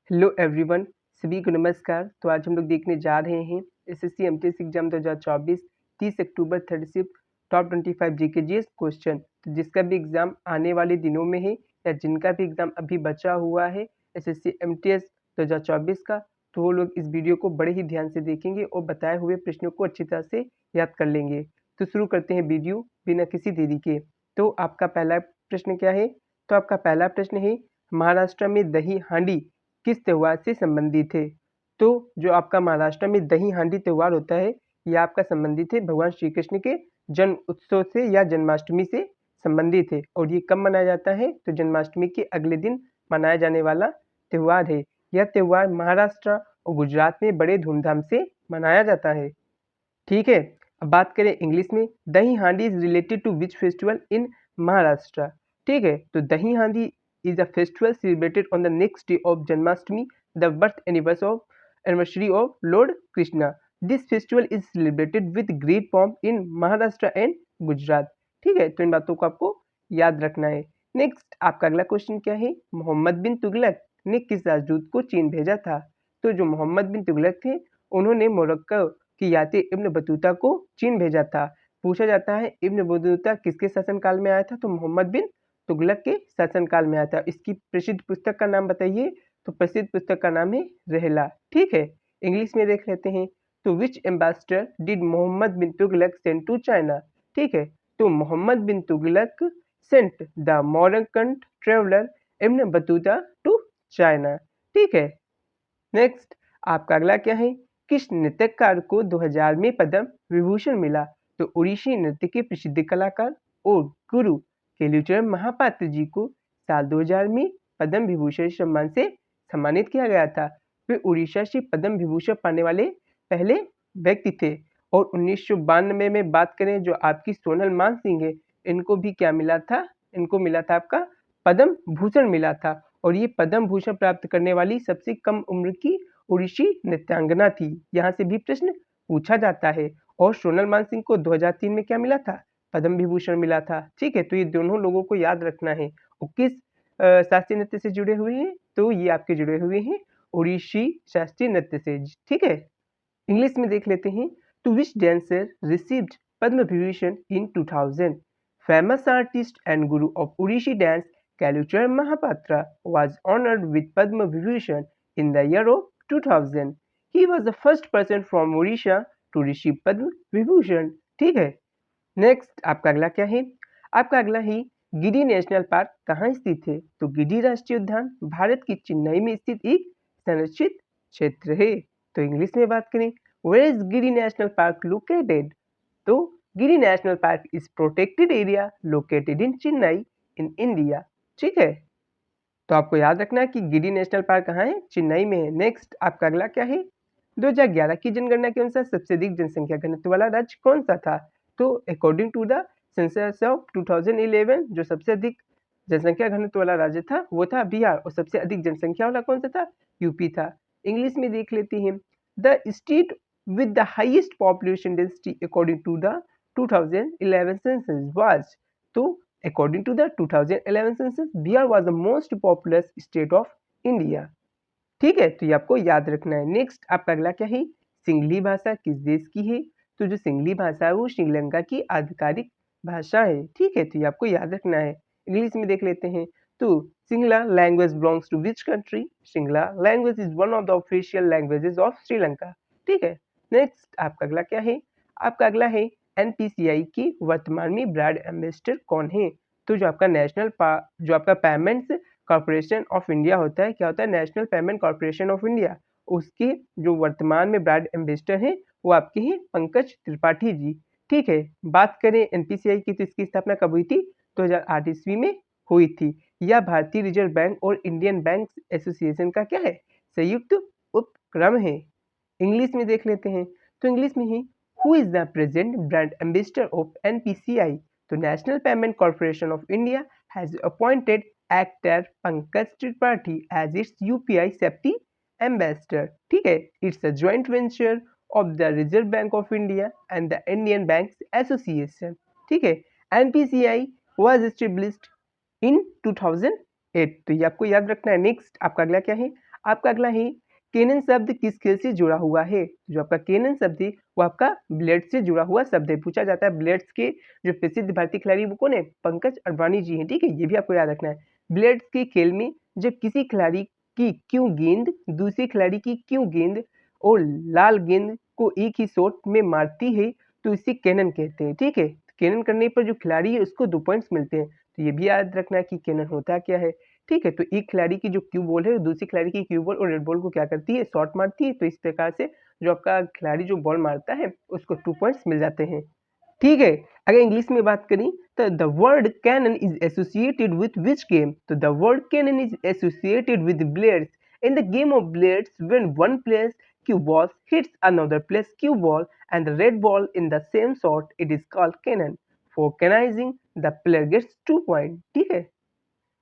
Hello everyone, सभी को नमस्कार। तो आज हम लोग देखने जा रहे हैं एसएससी एमटीएस एग्जाम 2024 30 अक्टूबर 30 टॉप 25 जीके जीएस क्वेश्चन। तो जिसका भी एग्जाम आने वाले दिनों में है या जिनका भी एग्जाम अभी बचा हुआ है एसएससी एमटीएस 2024 का, तो वो लोग इस वीडियो को बड़े ही ध्यान से देखेंगे और बताए हुए प्रश्नों को अच्छी तरह से याद कर लेंगे। तो शुरू करते हैं वीडियो बिना किसी देरी के। तो आपका पहला प्रश्न क्या है? तो आपका पहला प्रश्न है, महाराष्ट्र में दही हांडी किस त्योहार से संबंधित है? तो जो आपका महाराष्ट्र में दही हांडी त्योहार होता है, यह आपका संबंधित है भगवान श्री कृष्ण के जन्म उत्सव से या जन्माष्टमी से संबंधित है। और ये कब मनाया जाता है? तो जन्माष्टमी के अगले दिन मनाया जाने वाला त्योहार है। यह त्योहार महाराष्ट्र और गुजरात में बड़े धूमधाम से मनाया जाता है। ठीक है, अब बात करें इंग्लिश में। Dahi Handi is related to which festival in Maharashtra? ठीक है, तो दही हांडी is a festival celebrated on the next day of Janmashtami, the birth anniversary of Lord Krishna. This festival is celebrated with great pomp in Maharashtra and Gujarat. ठीक है, तो इन बातों को आपको याद रखना है। नेक्स्ट आपका अगला क्वेश्चन क्या है? मोहम्मद बिन तुगलक ने किस राजदूत को चीन भेजा था? तो जो मोहम्मद बिन तुगलक थे, उन्होंने मोरक्को की याति इब्न बतूता को चीन भेजा था। पूछा जाता है इब्न बतूता किसके शासनकाल में आया था? तो मोहम्मद बिन तुगलक के शासनकाल में आया था। इसकी प्रसिद्ध पुस्तक का नाम बताइए? तो प्रसिद्ध पुस्तक का नाम है रहला। ठीक है, इंग्लिश में देख लेते हैं। तो which ambassador did Muhammad bin Tughlaq send to China? ठीक है, तो Muhammad bin Tughlaq sent the Moroccan traveller Ibn Battuta to China. ठीक है, नेक्स्ट आपका अगला क्या है? किस नृत्यकार को 2000 में पद्म विभूषण मिला? तो उड़ीसी नृत्य के प्रसिद्ध कलाकार और गुरु केलुचरण महापात्र जी को साल 2000 में पद्म विभूषण सम्मान से सम्मानित किया गया था। वे उड़ीसा से पद्म विभूषण पाने वाले पहले व्यक्ति थे। और 1992 में बात करें, जो आपकी सोनल मान सिंह है, इनको भी क्या मिला था? इनको मिला था आपका पद्म भूषण मिला था। और ये पद्म भूषण प्राप्त करने वाली सबसे कम उम्र की उड़ीसी नृत्यांगना थी। यहाँ से भी प्रश्न पूछा जाता है। और सोनल मान सिंह को 2003 में क्या मिला था? पद्म विभूषण मिला था। ठीक है, तो ये दोनों लोगों को याद रखना है। और किस शास्त्रीय नृत्य से जुड़े हुए हैं? तो ये आपके जुड़े हुए हैं उड़ीसी शास्त्रीय नृत्य से। ठीक है, इंग्लिश में देख लेते हैं। To which dancer received Padma Vibhushan in 2000? Famous artist and guru of Odissi dance Kalucharan Mahapatra was honored with Padma Vibhushan in the year of 2000. He was the first person from Odisha to receive Padma Vibhushan. ठीक है, next आपका अगला क्या है? आपका अगला है, गिरी national park कहाँ स्थित है? तो गिरी राष्ट्रीय उद्यान भारत की चेन्नई में स्थित एक संरक्षित क्षेत्र है। तो इंग्लिश में बात करें, where is Giri national park located? तो Giri national park is protected area located in Chennai in India. ठीक है, तो आपको याद रखना है कि गिरी नेशनल पार्क कहाँ है? चेन्नई में है। नेक्स्ट आपका अगला क्या है? 2011 की जनगणना के अनुसार सबसे अधिक जनसंख्या घनत्व वाला राज्य कौन सा था? तो according to the census of 2011, जो सबसे अधिक जनसंख्या घनत्व वाला राज्य था वो था बिहार। और सबसे अधिक जनसंख्या वाला कौन सा था? यूपी था। इंग्लिश में देख लेते हैं। The state with the highest population density according to the 2011 census was? तो according to the 2011 census, Bihar was the most populous state of India. ठीक है, तो ये आपको याद रखना है। नेक्स्ट आपका अगला क्या है? सिंगली भाषा किस देश की है? तो जो सिंगली भाषा है वो श्रीलंका की आधिकारिक भाषा है। ठीक है, तो ये आपको याद रखना है। इंग्लिश में देख लेते हैं। तो Sinhala language belongs to which country? Sinhala language is one of the official languages of Sri Lanka. ठीक है, नेक्स्ट आपका अगला क्या है? आपका अगला है, एनपीसीआई की वर्तमान में ब्रांड एम्बेसडर कौन है? तो जो आपका पेमेंट्स कॉर्पोरेशन ऑफ इंडिया होता है, क्या होता है? National payment corporation of India. उसके जो वर्तमान में ब्रांड एम्बेसडर हैं वो आपके हैं पंकज त्रिपाठी जी। ठीक है, बात करें एनपीसीआई की, तो इसकी स्थापना कब हुई थी? 2008 ईस्वी में हुई थी। यह भारतीय रिजर्व बैंक और इंडियन बैंक एसोसिएशन का क्या है? संयुक्त उपक्रम है। इंग्लिश में देख लेते हैं। तो इंग्लिश में ही, who is the present brand ambassador of NPCI? तो national payment corporation of India has appointed actor Pankaj Tripathi as its UPI safety ambassador. ठीक है, it's a joint venture of the reserve bank of India and the Indian banks association. ठीक है, NPCI was established in 2008। तो ये आपको याद रखना है। नेक्स्ट आपका अगला क्या है? आपका अगला है केनन शब्द किस खेल से जुड़ा हुआ है? जो आपका केनन शब्द है वो आपका ब्लेड्स से जुड़ा हुआ शब्द है। पूछा जाता है ब्लेड्स के जो प्रसिद्ध भारतीय खिलाड़ी वो कौन है? पंकज अडवाणी जी हैं, ठीक है, ये भी आपको याद रखना है। ब्लेड्स के खेल में जब किसी खिलाड़ी की क्यों गेंद दूसरे खिलाड़ी की क्यों गेंद और लाल गेंद को एक ही शॉट में मारती है तो इसे कैनन कहते हैं, ठीक है। कैनन करने पर जो खिलाड़ी है उसको 2 पॉइंट्स मिलते हैं। तो ये भी याद रखना है कि कैनन होता क्या है, ठीक है। तो एक खिलाड़ी की जो क्यू बॉल है दूसरी खिलाड़ी की क्यू बॉल और रेड बॉल को क्या करती है? शॉट मारती है। तो इस प्रकार से जो आपका खिलाड़ी जो बॉल मारता है उसको 2 पॉइंट्स मिल जाते हैं, ठीक है। अगर इंग्लिश में बात करें तो the word cannon is associated with which game? तो the word cannon is associated with billiards in the game of billiards when one players cue ball hits another player's cue ball and the red ball in the same shot, it is called cannon. For cannonizing, the player gets 2 points. ठीक है।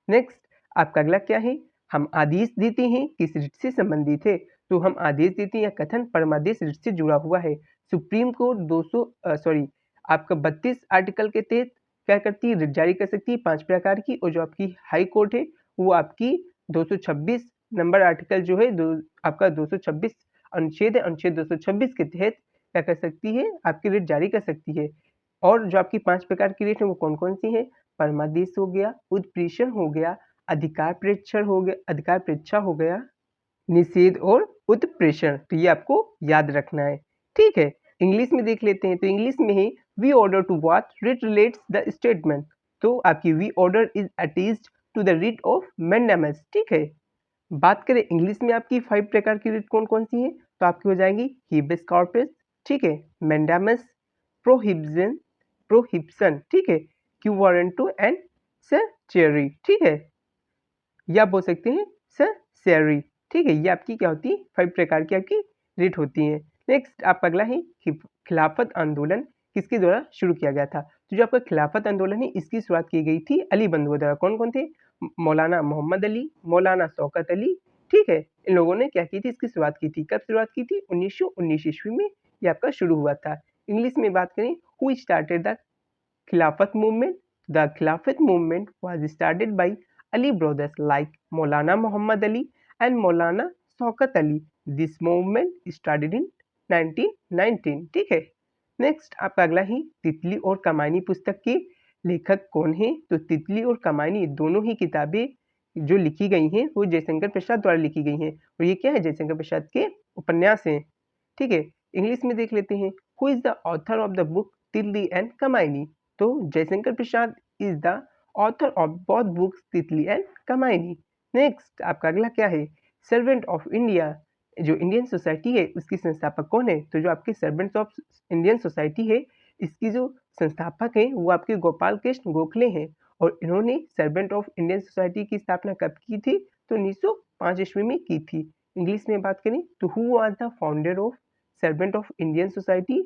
Next आपका अगला क्या है? हम आदेश देते हैं किस रिट से संबंधित है? तो हम आदेश देते हैं या कथन परमादेश रिट से जुड़ा हुआ है। सुप्रीम कोर्ट 200 आपका 32 आर्टिकल के तहत क्या करती है? रिट जारी कर सकती है 5 प्रकार की। और जो आपकी हाई कोर्ट है वो आपकी 226 नंबर आर्टिकल जो है आपका 226 अनुच्छेद 226 के तहत क्या कर सकती है? आपकी रिट जारी कर सकती है। और जो आपकी 5 प्रकार की रिट है वो कौन कौन सी है? परमादेश हो गया, उत्प्रेषण हो गया, अधिकार प्रेच्छा हो गया, निषेध और उत्प्रेषण। तो ये आपको याद रखना है, ठीक है। इंग्लिश में देख लेते हैं। तो इंग्लिश में है we order to what writ relates the statement. तो आपकी we order is attached to the writ of mandamus, ठीक है। बात करें इंग्लिश में आपकी 5 प्रकार की रिट कौन कौन सी है? तो आपकी हो जाएंगी हेबियस कॉर्पस, ठीक है, मैंडामस, प्रोहिबिशन प्रोहिबिशन, ठीक है, क्यू वारंटो एंड सर्चरी, ठीक है, या बोल सकते हैं सर्चरी, ठीक है। ये आपकी क्या होती है? 5 प्रकार की आपकी रिट होती हैं। नेक्स्ट आपका अगला है खिलाफत आंदोलन किसके द्वारा शुरू किया गया था? तो जो आपका खिलाफत आंदोलन है इसकी शुरुआत की गई थी अली बंधुओं द्वारा। कौन कौन थे? मौलाना मोहम्मद अली, मौलाना शौकत अली, ठीक है। इन लोगों ने क्या की थी? इसकी शुरुआत की थी। कब शुरुआत की थी? 1919 ईस्वी में ये आपका शुरू हुआ था। इंग्लिश में बात करें हु स्टार्टेड द खिलाफत मूवमेंट? द खिलाफत movement was started by Ali brothers like Maulana Muhammad Ali and Maulana Shaukat Ali. This movement started in 1919, ठीक है। नेक्स्ट आपका अगला ही तितली और कमायनी पुस्तक के लेखक कौन है? तो तितली और कमायनी दोनों ही किताबें जो लिखी गई हैं वो जयशंकर प्रसाद द्वारा लिखी गई हैं। और ये क्या है? जयशंकर प्रसाद के उपन्यास हैं, ठीक है। इंग्लिश में देख लेते हैं who is the author of the book Titli and Kamayani? तो Jaishankar Prasad is the author of both books Titli and Kamayani. Next आपका अगला क्या है? सर्वेंट ऑफ इंडिया जो इंडियन सोसाइटी है उसकी संस्थापक कौन है? तो जो आपके सर्वेंट्स ऑफ इंडियन सोसाइटी है इसकी जो संस्थापक हैं वो आपके गोपाल कृष्ण गोखले हैं। और इन्होंने सर्वेंट ऑफ इंडियन सोसाइटी की स्थापना कब की थी? तो 1905 ईस्वी में की थी। इंग्लिश में बात करें तो who was the founder of servant of Indian society?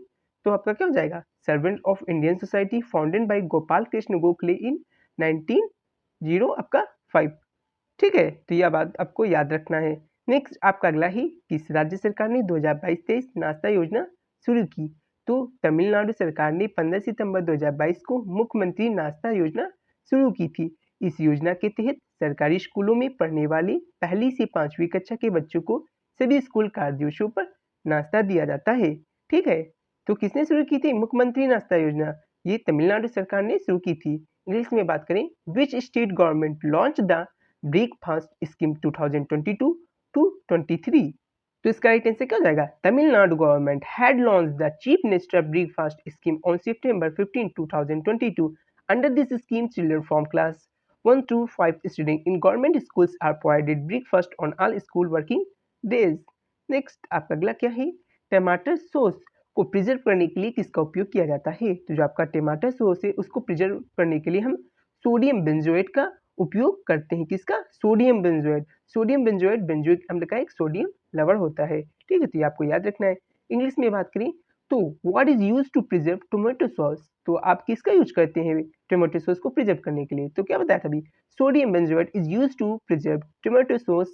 तो आपका क्या हो जाएगा? Servant of Indian society founded by Gopal Krishna Gokhale in 1905, आपका 5, ठीक है। तो यह बात आपको याद रखना है। नेक्स्ट आपका अगला ही किस राज्य सरकार ने 2022-23 नाश्ता योजना शुरू की? तो तमिलनाडु सरकार ने 15 सितंबर 2022 को मुख्यमंत्री नाश्ता योजना शुरू की थी। इस योजना के तहत सरकारी स्कूलों में पढ़ने वाले पहली से 5वीं कक्षा के बच्चों को सभी स्कूल कार्य दिवसों पर नाश्ता दिया जाता है, ठीक है। तो किसने शुरू की थी मुख्यमंत्री नाश्ता योजना? ये तमिलनाडु सरकार ने शुरू की थी। इंग्लिश में बात करें which state government launch the breakfast scheme 2022 to 23? तो इसका राइट आंसर क्या हो जाएगा? Tamil Nadu government had launch the chief minister breakfast scheme on September 15, 2022. Under this scheme, children from class 1 to 5 students in government schools are provided breakfast on all school working days. Next आपका अगला क्या है? टमाटर sauce को preserve करने के लिए किसका उपयोग किया जाता है? तो जो आपका टमाटर सॉस है उसको प्रिजर्व करने के लिए हम सोडियम बेंजोएट का उपयोग करते हैं। किसका? Sodium benzoate. Sodium benzoate benzoic अम्ल का एक सोडियम लवण होता है, ठीक है। तो ये आपको याद रखना है। इंग्लिश में बात करें तो what is use to preserve tomato sauce? तो आप किसका यूज करते हैं टोमेटो सॉस को प्रिजर्व करने के लिए? तो क्या बताया था अभी? Sodium benzoate is use to preserve tomato sauce,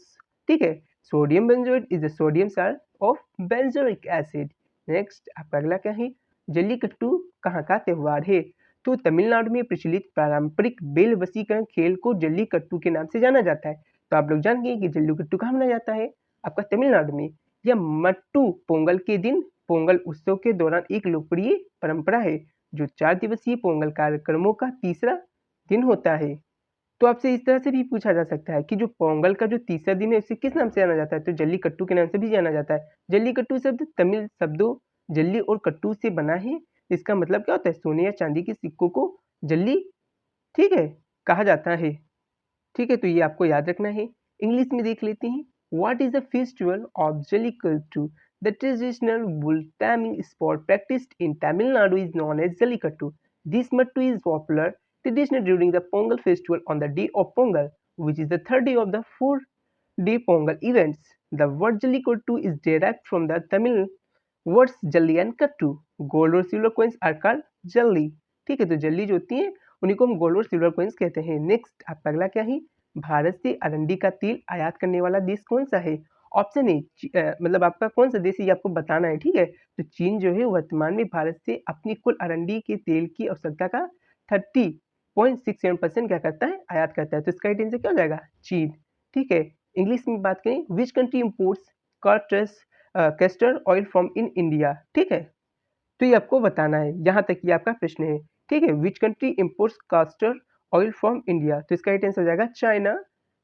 ठीक है। Sodium benzoate is the sodium salt of benzoic acid. Next आपका अगला क्या है? जल्लीकट्टू कहाँ का त्योहार है? तो तमिलनाडु में प्रचलित पारंपरिक बैल वशीकरण खेल को जल्लीकट्टू के नाम से जाना जाता है। तो आप लोग जानेंगे कि जल्लीकट्टू कहाँ मनाया जाता है, आपका तमिलनाडु में। यह मट्टू पोंगल के दिन पोंगल उत्सव के दौरान एक लोकप्रिय परंपरा है जो 4 दिवसीय पोंगल कार्यक्रमों का तीसरा दिन होता है। तो आपसे इस तरह से भी पूछा जा सकता है कि जो पोंगल का जो तीसरा दिन है उसे किस नाम से जाना जाता है, तो जल्लीकट्टू के नाम से भी जाना जाता है। जल्लीकट्टू शब्द तमिल शब्दों जल्ली और कट्टू से बना है। इसका मतलब क्या होता है, सोने या चांदी के सिक्कों को जल्ली, ठीक है, कहा जाता है। ठीक है, तो ये आपको याद रखना है। इंग्लिश में देख लेते हैं। What is the festival of jallikattu? The traditional bull taming sport practiced in Tamil Nadu is known as Jallikattu. This mattu is popular tradition during the Pongal festival on the day of Pongal, which is the third day of the four-day Pongal events. The word Jallikattu is derived from the Tamil words Jalli and Kattu. Gold और silver coins are called Jalli. ठीक है, तो जल्ली जो होती है उन्हीं को हम गोल्ड और सिल्वर कॉइन्स कहते हैं। नेक्स्ट आपका अगला क्या है, भारत से अरंडी का तेल आयात करने वाला देश कौन सा है? ऑप्शन ए, मतलब आपका कौन सा देश है ये आपको बताना है। ठीक है, तो चीन जो है वर्तमान में भारत से अपनी कुल अरंडी के तेल की आवश्यकता का 30.67% क्या करता है, आयात करता है। तो इसका आंसर क्या हो जाएगा, चीन। ठीक है, इंग्लिश में बात करें, which country imports castor oil from in India. ठीक है, तो ये आपको बताना है, यहाँ तक ये आपका प्रश्न है। ठीक है, which country imports caster oil from India, तो इसका राइट आंसर हो जाएगा China.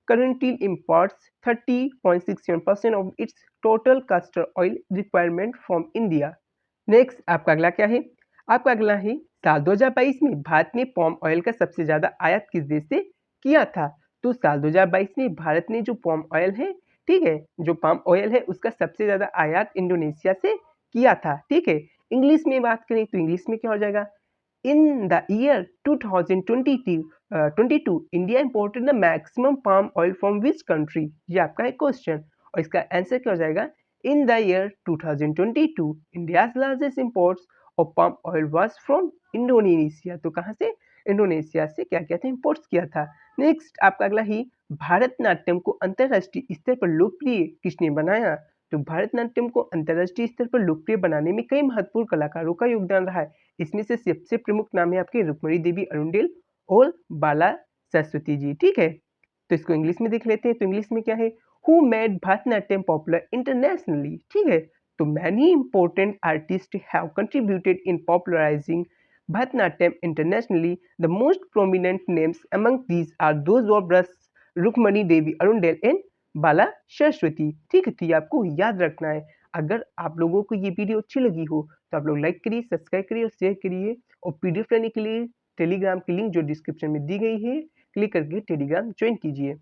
Currently imports 30.67% of its total caster oil requirement from India. Next आपका अगला क्या है, आपका अगला है साल 2022 में भारत ने पॉम ऑयल का सबसे ज्यादा आयात किस देश से किया था? तो साल 2022 में भारत ने जो पॉम ऑयल है, ठीक है, जो पाम ऑयल है उसका सबसे ज्यादा आयात इंडोनेशिया से किया था। ठीक है, इंग्लिश में बात करें तो इंग्लिश में क्या हो जाएगा, in the year 2022 India imported the maximum palm oil from which country, ये आपका है क्वेश्चन, और इसका आंसर क्या हो जाएगा, in the year 2022 India's largest imports of palm oil was from Indonesia. तो कहाँ से, इंडोनेशिया से क्या किया था, इंपोर्ट्स किया था। नेक्स्ट आपका अगला ही, भारतनाट्यम को अंतरराष्ट्रीय स्तर पर लोकप्रिय किसने बनाया? तो भारतनाट्यम को अंतरराष्ट्रीय स्तर पर लोकप्रिय बनाने में कई महत्वपूर्ण कलाकारों का योगदान रहा है। इसमें से सबसे प्रमुख नाम है आपके रुक्मणी देवी अरुंडेल और बाला सरस्वती जी। ठीक है, तो इसको इंग्लिश में देख लेते हैं। तो इंग्लिश में क्या है, who made Bharatanatyam popular internationally. ठीक है, तो many important artist have contributed in popularising Bharatanatyam internationally. The most prominent names among these are those of Rukmini Devi Arundale and Bala Saraswati. ठीक है, तो ये आपको याद रखना है। अगर आप लोगों को ये वीडियो अच्छी लगी हो तो आप लोग लाइक करिए, सब्सक्राइब करिए और शेयर करिए, और पीडीएफ लेने के लिए टेलीग्राम की लिंक जो डिस्क्रिप्शन में दी गई है क्लिक करके टेलीग्राम ज्वाइन कीजिए।